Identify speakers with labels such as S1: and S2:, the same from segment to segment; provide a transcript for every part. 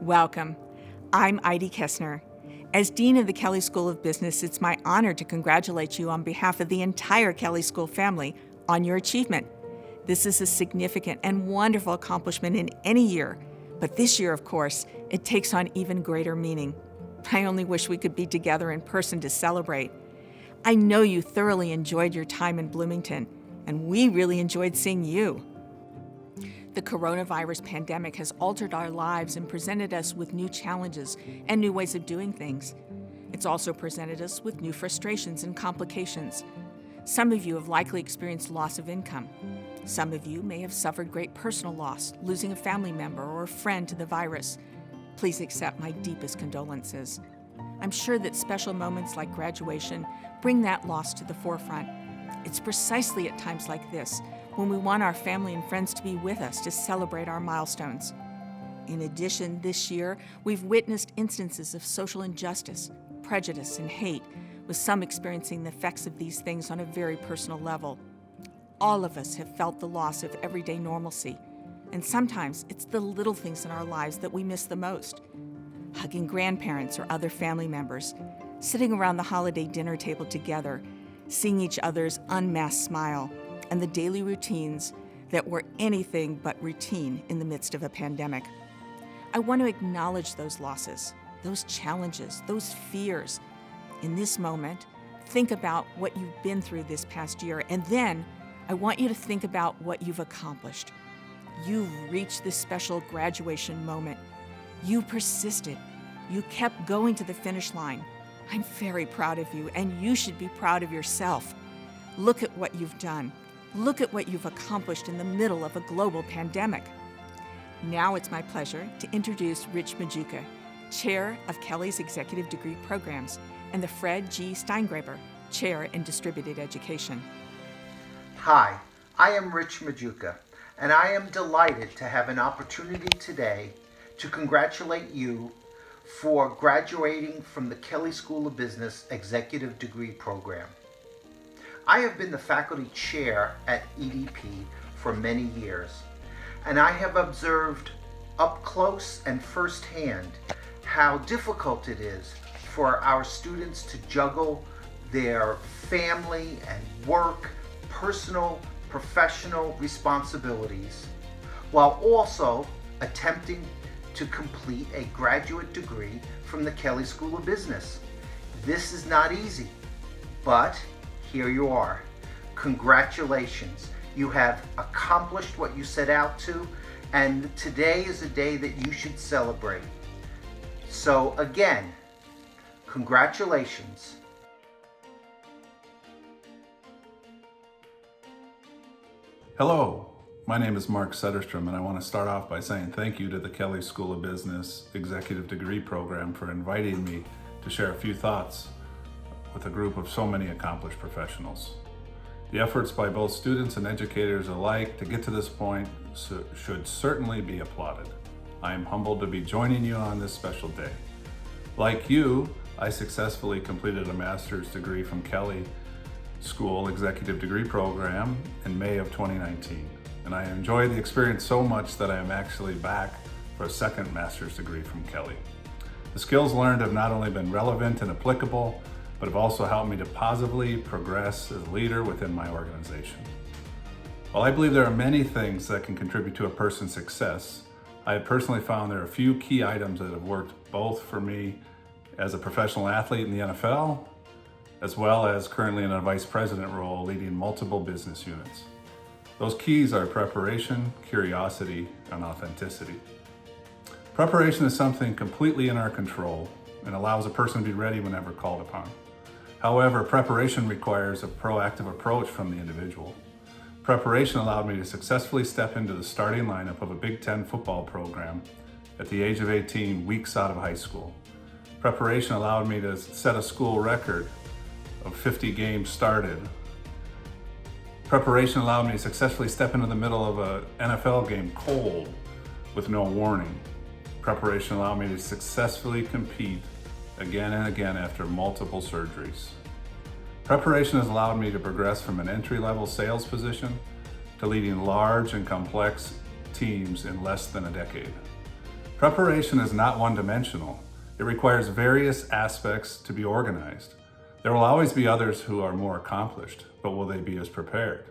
S1: Welcome. I'm Idie Kesner. As Dean of the Kelley School of Business, it's my honor to congratulate you on behalf of the entire Kelley School family on your achievement. This is a significant and wonderful accomplishment in any year, but this year, of course, it takes on even greater meaning. I only wish we could be together in person to celebrate. I know you thoroughly enjoyed your time in Bloomington, and we really enjoyed seeing you. The coronavirus pandemic has altered our lives and presented us with new challenges and new ways of doing things. It's also presented us with new frustrations and complications. Some of you have likely experienced loss of income. Some of you may have suffered great personal loss, losing a family member or a friend to the virus. Please accept my deepest condolences. I'm sure that special moments like graduation bring that loss to the forefront. It's precisely at times like this when we want our family and friends to be with us to celebrate our milestones. In addition, this year, we've witnessed instances of social injustice, prejudice, and hate, with some experiencing the effects of these things on a very personal level. All of us have felt the loss of everyday normalcy, and sometimes it's the little things in our lives that we miss the most. Hugging grandparents or other family members, sitting around the holiday dinner table together, seeing each other's unmasked smile, and the daily routines that were anything but routine in the midst of a pandemic. I want to acknowledge those losses, those challenges, those fears. In this moment, think about what you've been through this past year, and then I want you to think about what you've accomplished. You've reached this special graduation moment. You persisted. You kept going to the finish line. I'm very proud of you, and you should be proud of yourself. Look at what you've done. Look at what you've accomplished in the middle of a global pandemic. Now it's my pleasure to introduce Rich Magjuka, Chair of Kelley's Executive Degree Programs, and the Fred G. Steingraber, Chair in Distributed Education.
S2: Hi, I am Rich Magjuka, and I am delighted to have an opportunity today to congratulate you for graduating from the Kelley School of Business Executive Degree Program. I have been the faculty chair at EDP for many years, and I have observed up close and firsthand how difficult it is for our students to juggle their family and work, personal, professional responsibilities, while also attempting to complete a graduate degree from the Kelley School of Business. This is not easy, but here you are. Congratulations. You have accomplished what you set out to, and today is a day that you should celebrate. So again, congratulations.
S3: Hello, my name is Mark Setterstrom, and I want to start off by saying thank you to the Kelley School of Business Executive Degree Program for inviting me to share a few thoughts with a group of so many accomplished professionals. The efforts by both students and educators alike to get to this point should certainly be applauded. I am humbled to be joining you on this special day. Like you, I successfully completed a master's degree from Kelley School Executive Degree Program in May of 2019, and I enjoyed the experience so much that I am actually back for a second master's degree from Kelley. The skills learned have not only been relevant and applicable, but have also helped me to positively progress as a leader within my organization. While I believe there are many things that can contribute to a person's success, I have personally found there are a few key items that have worked both for me as a professional athlete in the NFL, as well as currently in a vice president role leading multiple business units. Those keys are preparation, curiosity, and authenticity. Preparation is something completely in our control and allows a person to be ready whenever called upon. However, preparation requires a proactive approach from the individual. Preparation allowed me to successfully step into the starting lineup of a Big Ten football program at the age of 18, weeks out of high school. Preparation allowed me to set a school record of 50 games started. Preparation allowed me to successfully step into the middle of an NFL game cold with no warning. Preparation allowed me to successfully compete again and again after multiple surgeries. Preparation has allowed me to progress from an entry-level sales position to leading large and complex teams in less than a decade. Preparation is not one-dimensional. It requires various aspects to be organized. There will always be others who are more accomplished, but will they be as prepared?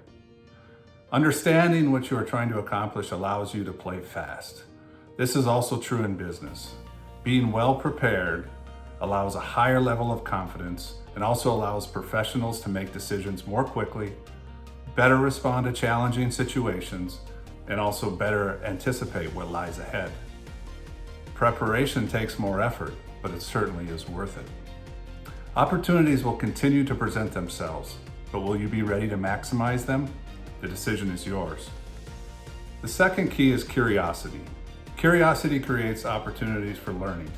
S3: Understanding what you are trying to accomplish allows you to play fast. This is also true in business. Being well prepared allows a higher level of confidence and also allows professionals to make decisions more quickly, better respond to challenging situations, and also better anticipate what lies ahead. Preparation takes more effort, but it certainly is worth it. Opportunities will continue to present themselves, but will you be ready to maximize them? The decision is yours. The second key is curiosity. Curiosity creates opportunities for learning.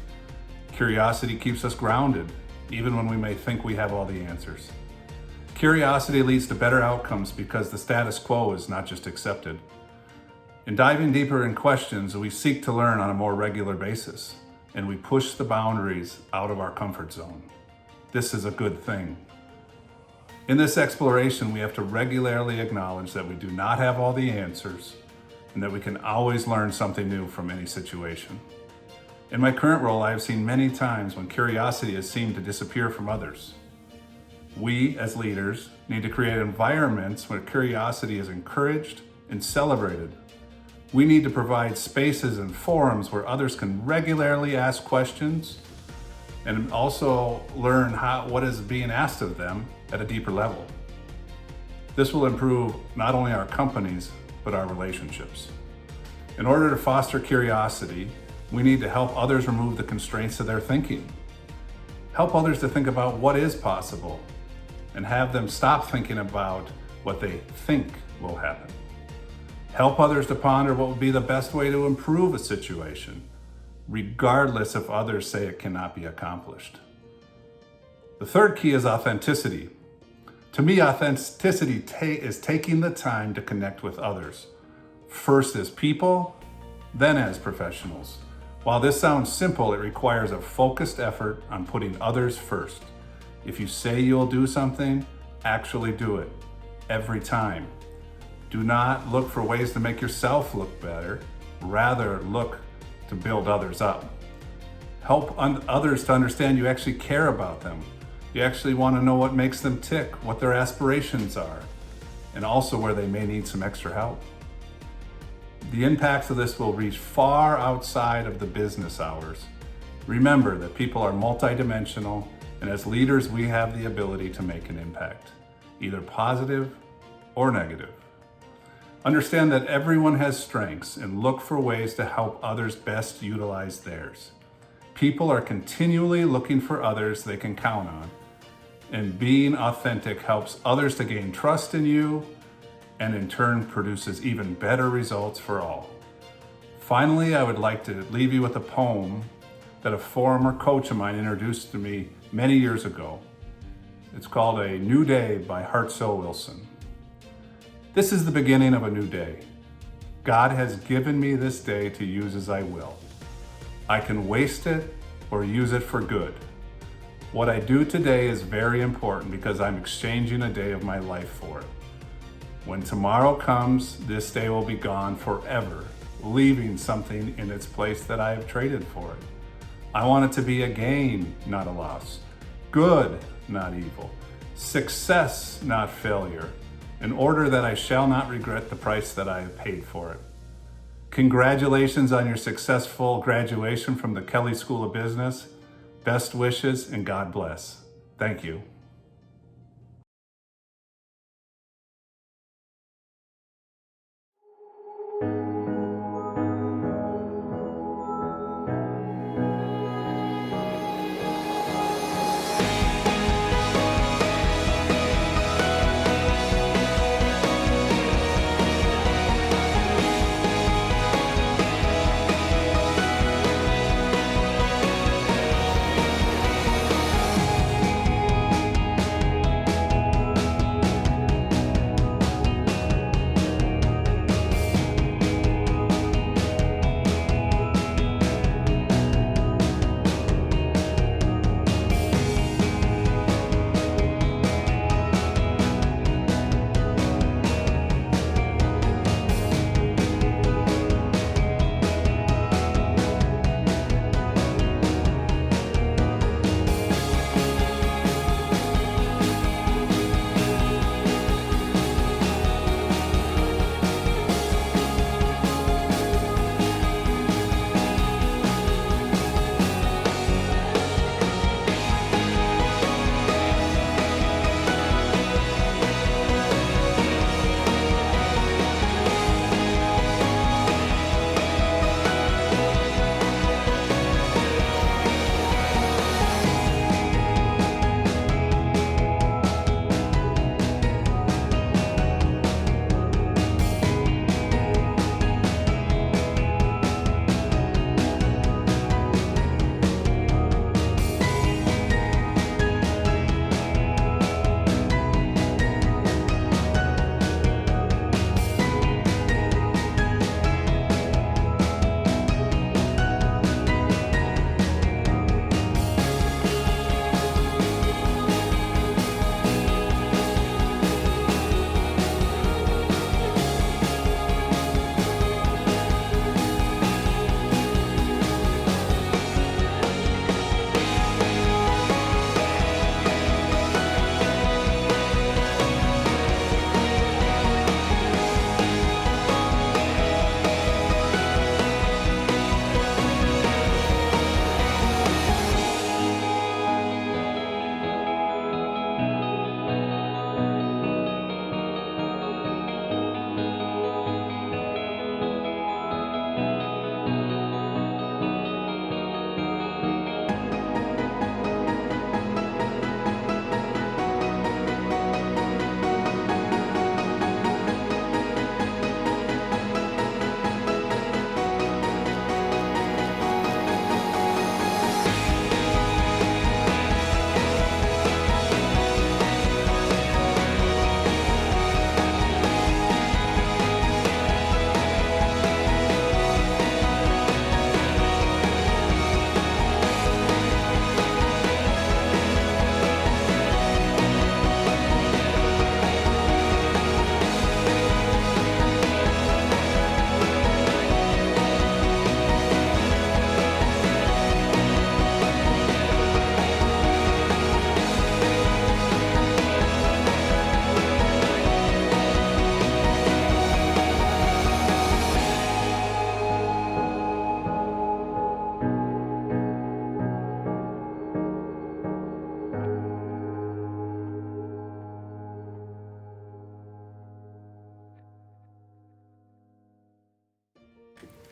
S3: Curiosity keeps us grounded, even when we may think we have all the answers. Curiosity leads to better outcomes because the status quo is not just accepted. In diving deeper in questions, we seek to learn on a more regular basis, and we push the boundaries out of our comfort zone. This is a good thing. In this exploration, we have to regularly acknowledge that we do not have all the answers and that we can always learn something new from any situation. In my current role, I have seen many times when curiosity has seemed to disappear from others. We, as leaders, need to create environments where curiosity is encouraged and celebrated. We need to provide spaces and forums where others can regularly ask questions and also learn what is being asked of them at a deeper level. This will improve not only our companies, but our relationships. In order to foster curiosity, we need to help others remove the constraints of their thinking. Help others to think about what is possible and have them stop thinking about what they think will happen. Help others to ponder what would be the best way to improve a situation, regardless if others say it cannot be accomplished. The third key is authenticity. To me, authenticity is taking the time to connect with others, first as people, then as professionals. While this sounds simple, it requires a focused effort on putting others first. If you say you'll do something, actually do it, every time. Do not look for ways to make yourself look better, rather look to build others up. Help others to understand you actually care about them. You actually want to know what makes them tick, what their aspirations are, and also where they may need some extra help. The impacts of this will reach far outside of the business hours. Remember that people are multidimensional, and as leaders, we have the ability to make an impact, either positive or negative. Understand that everyone has strengths and look for ways to help others best utilize theirs. People are continually looking for others they can count on, and being authentic helps others to gain trust in you and in turn produces even better results for all. Finally, I would like to leave you with a poem that a former coach of mine introduced to me many years ago. It's called A New Day by Hartzell Wilson. This is the beginning of a new day. God has given me this day to use as I will. I can waste it or use it for good. What I do today is very important because I'm exchanging a day of my life for it. When tomorrow comes, this day will be gone forever, leaving something in its place that I have traded for it. I want it to be a gain, not a loss. Good, not evil. Success, not failure. In order that I shall not regret the price that I have paid for it. Congratulations on your successful graduation from the Kelley School of Business. Best wishes and God bless. Thank you.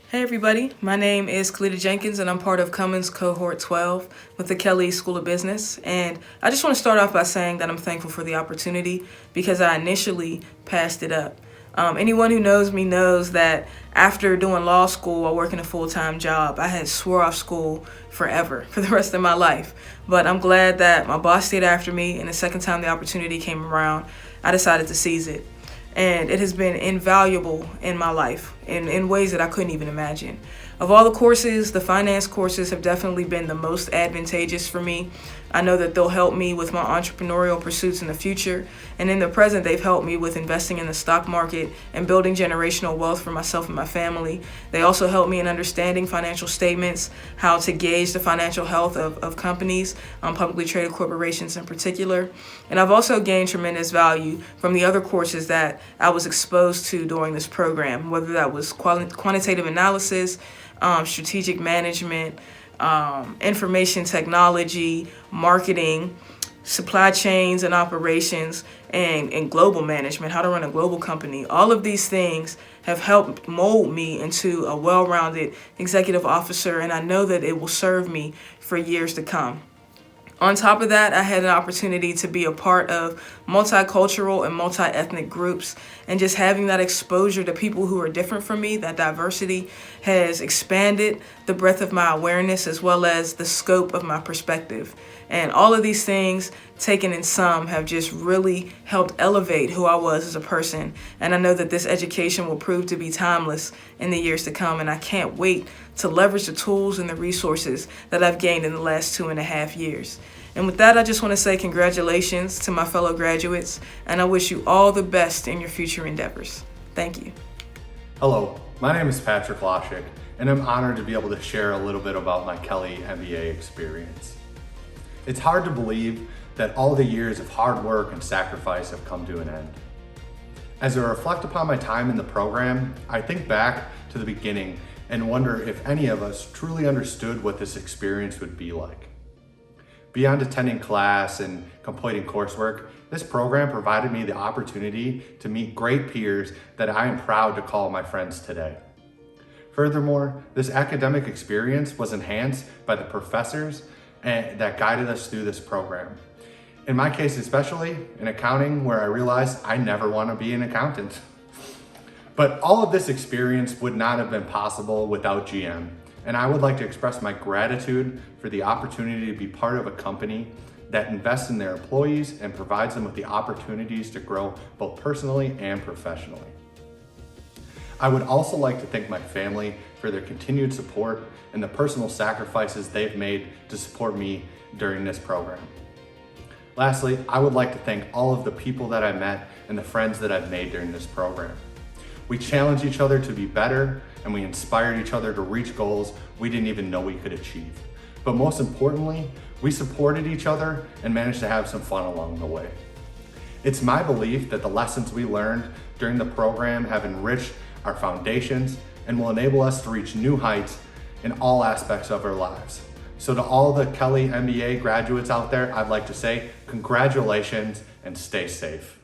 S4: Hey everybody, my name is Kaleeda Jenkins and I'm part of Cummins Cohort 12 with the Kelley School of Business. And I just want to start off by saying that I'm thankful for the opportunity because I initially passed it up. Anyone who knows me knows that after doing law school while working a full-time job, I had swore off school forever, for the rest of my life. But I'm glad that my boss stayed after me, and the second time the opportunity came around, I decided to seize it. And it has been invaluable in my life in ways that I couldn't even imagine. Of all the courses, the finance courses have definitely been the most advantageous for me. I know that they'll help me with my entrepreneurial pursuits in the future, and in the present they've helped me with investing in the stock market and building generational wealth for myself and my family. They also help me in understanding financial statements, how to gauge the financial health of companies, publicly traded corporations in particular. And I've also gained tremendous value from the other courses that I was exposed to during this program, whether that was quantitative analysis, strategic management, information technology, marketing, supply chains and operations, and global management, how to run a global company. All of these things have helped mold me into a well-rounded executive officer, and I know that it will serve me for years to come. On top of that, I had an opportunity to be a part of multicultural and multi-ethnic groups, and just having that exposure to people who are different from me, that diversity has expanded the breadth of my awareness as well as the scope of my perspective. And all of these things, taken in sum, have just really helped elevate who I was as a person. And I know that this education will prove to be timeless in the years to come, and I can't wait to leverage the tools and the resources that I've gained in the last 2.5 years. And with that, I just want to say congratulations to my fellow graduates, and I wish you all the best in your future endeavors. Thank you.
S5: Hello, my name is Patrick Loshek, and I'm honored to be able to share a little bit about my Kelley MBA experience. It's hard to believe that all the years of hard work and sacrifice have come to an end. As I reflect upon my time in the program, I think back to the beginning and wonder if any of us truly understood what this experience would be like. Beyond attending class and completing coursework, this program provided me the opportunity to meet great peers that I am proud to call my friends today. Furthermore, this academic experience was enhanced by the professors that guided us through this program. In my case especially, in accounting, where I realized I never want to be an accountant. But all of this experience would not have been possible without GM. And I would like to express my gratitude for the opportunity to be part of a company that invests in their employees and provides them with the opportunities to grow both personally and professionally. I would also like to thank my family for their continued support and the personal sacrifices they've made to support me during this program. Lastly, I would like to thank all of the people that I met and the friends that I've made during this program. We challenged each other to be better, and we inspired each other to reach goals we didn't even know we could achieve. But most importantly, we supported each other and managed to have some fun along the way. It's my belief that the lessons we learned during the program have enriched our foundations and will enable us to reach new heights in all aspects of our lives. So to all the Kelley MBA graduates out there, I'd like to say congratulations and stay safe.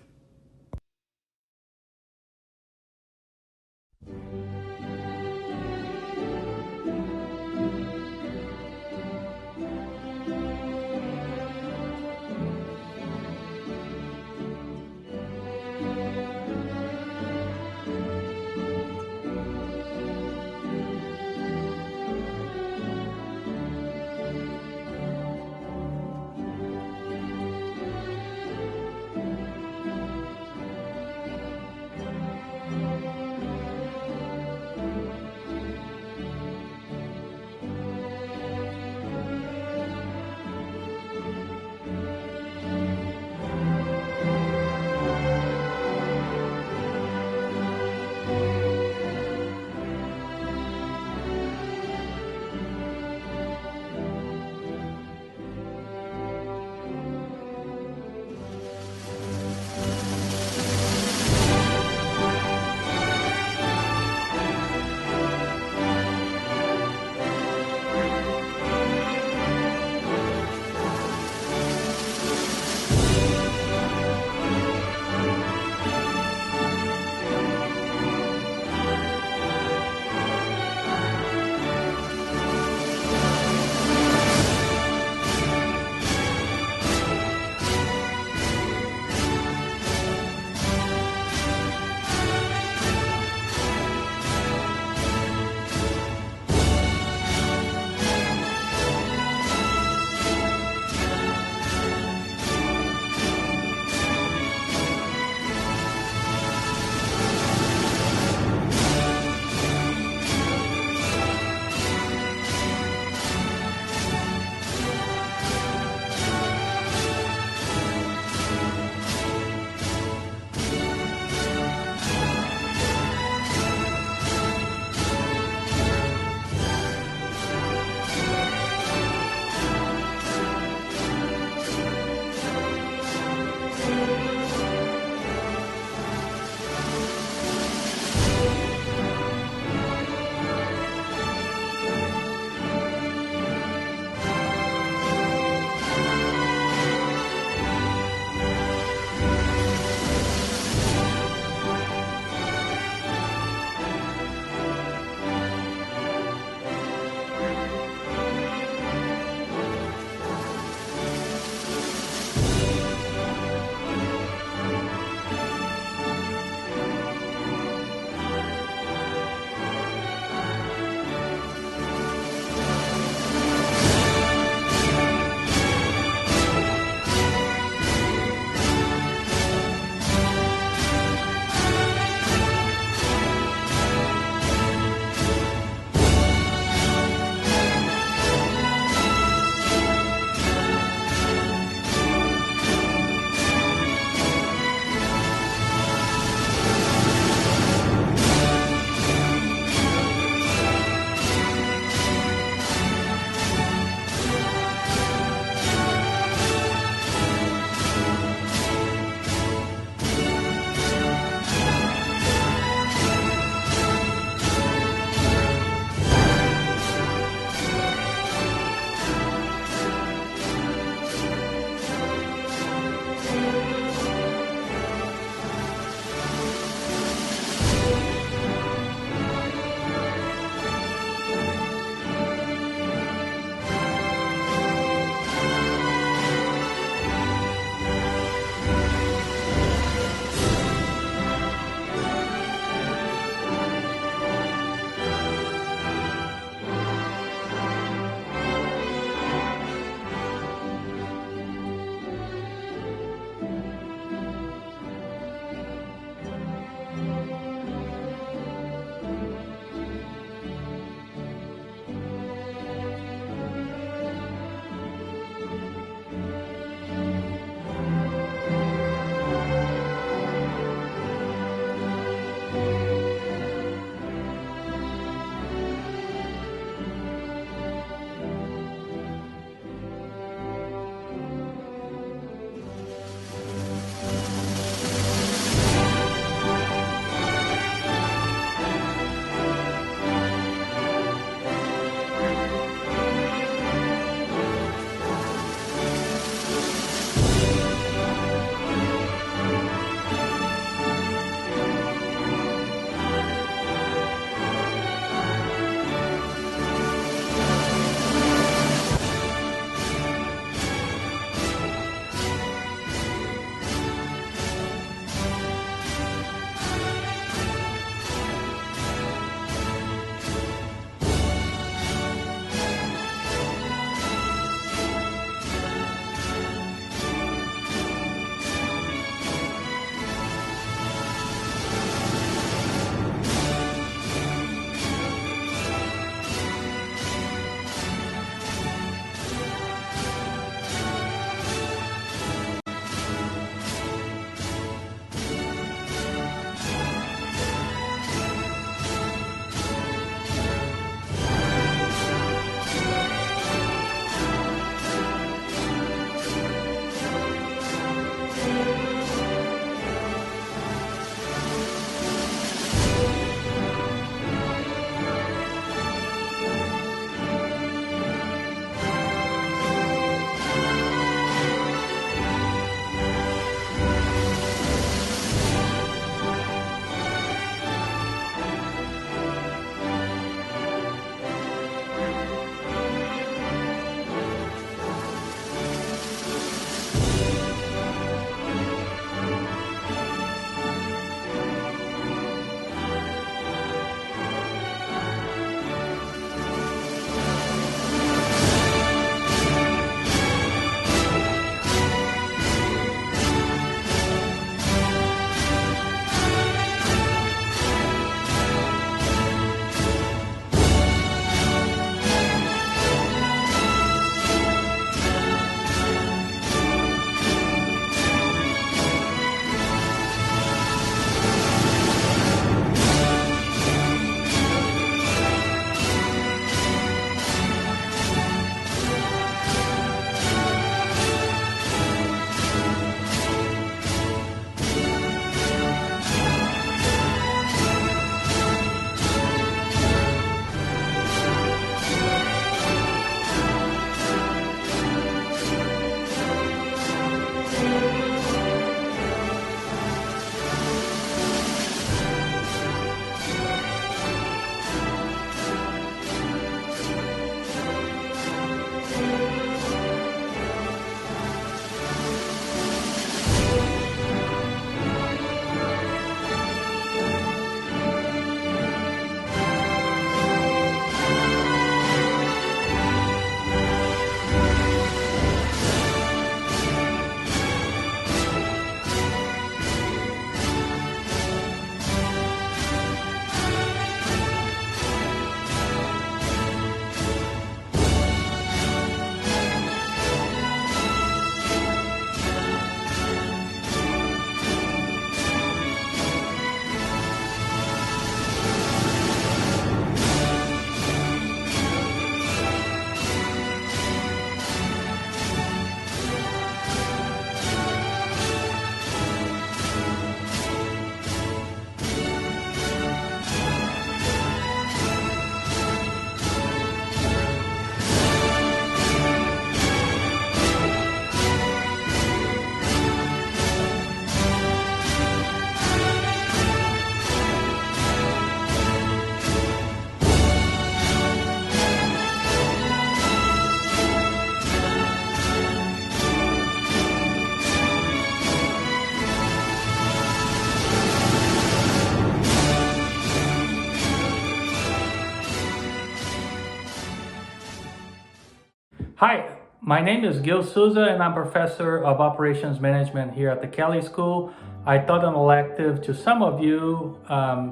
S6: Hi, my name is Gil Souza and I'm Professor of Operations Management here at the Kelley School. I taught an elective to some of you,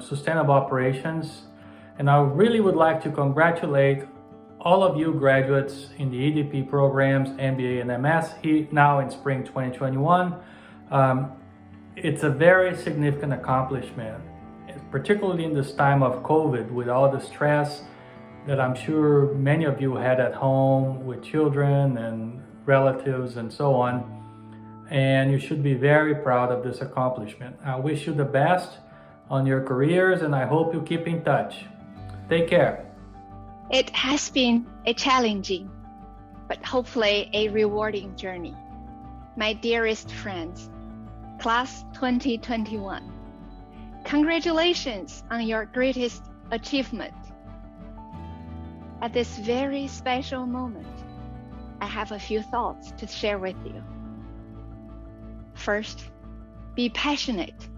S6: Sustainable Operations, and I really would like to congratulate all of you graduates in the EDP programs, MBA and MS, now in spring 2021. It's a very significant accomplishment, particularly in this time of COVID with all the stress that I'm sure many of you had at home with children and relatives and so on. And you should be very proud of this accomplishment. I wish you the best on your careers and I hope you keep in touch. Take care.
S7: It has been a challenging, but hopefully a rewarding journey. My dearest friends, Class 2021, congratulations on your greatest achievement. At this very special moment, I have a few thoughts to share with you. First, be passionate.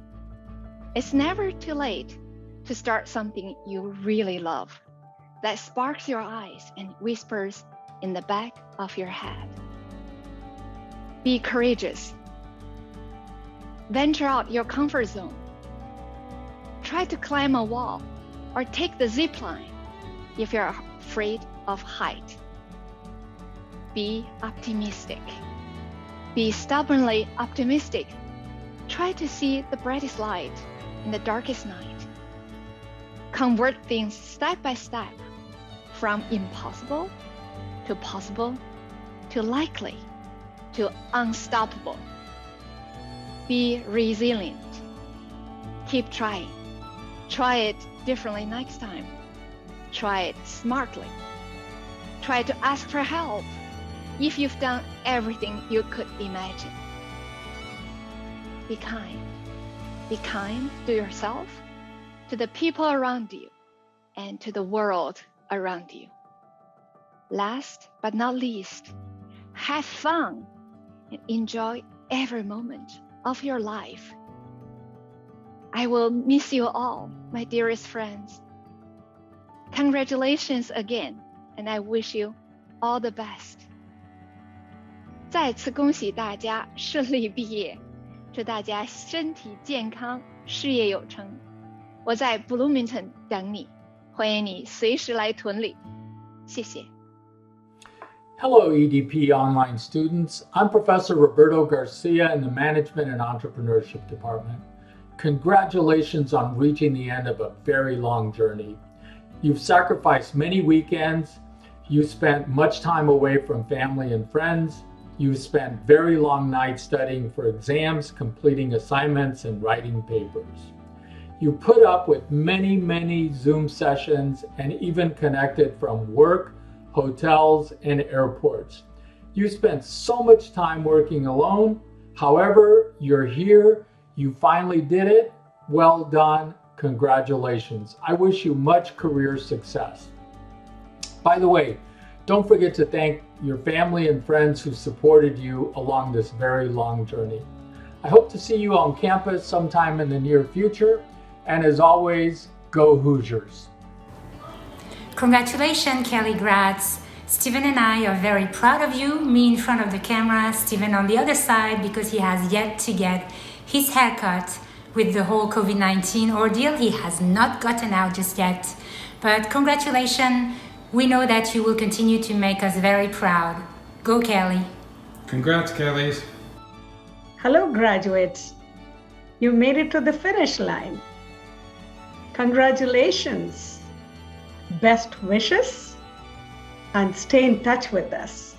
S7: It's never too late to start something you really love that sparks your eyes and whispers in the back of your head. Be courageous. Venture out your comfort zone. Try to climb a wall or take the zip line if you're afraid of height. Be optimistic. Be stubbornly optimistic. Try to see the brightest light in the darkest night. Convert things step by step from impossible to possible to likely to unstoppable. Be resilient. Keep trying. Try it differently next time. Try it smartly. Try to ask for help if you've done everything you could imagine. Be kind. Be kind to yourself, to the people around you, and to the world around you. Last but not least, have fun and enjoy every moment of your life. I will miss you all, my dearest friends. Congratulations again, and I wish you all the best. 再次恭喜大家顺利毕业，祝大家身体健康，事业有成。我在 Bloomington 等你，欢迎你随时来屯里。谢谢。
S8: Hello, EDP online students. I'm Professor Roberto Garcia in the Management and Entrepreneurship Department. Congratulations on reaching the end of a very long journey. You've sacrificed many weekends. You spent much time away from family and friends. You've spent very long nights studying for exams, completing assignments, and writing papers. You put up with many Zoom sessions and even connected from work, hotels, and airports. You spent so much time working alone. However, you're here. You finally did it. Well done. Congratulations. I wish you much career success. By the way, don't forget to thank your family and friends who supported you along this very long journey. I hope to see you on campus sometime in the near future. And as always, go Hoosiers.
S9: Congratulations, Kelley grads. Stephen and I are very proud of you, me in front of the camera, Stephen on the other side because he has yet to get his haircut with the whole COVID-19 ordeal. He has not gotten out just yet. But congratulations. We know that you will continue to make us very proud. Go, Kelley.
S10: Congrats, Kelleys.
S11: Hello, graduates. You made it to the finish line. Congratulations. Best wishes and stay in touch with us.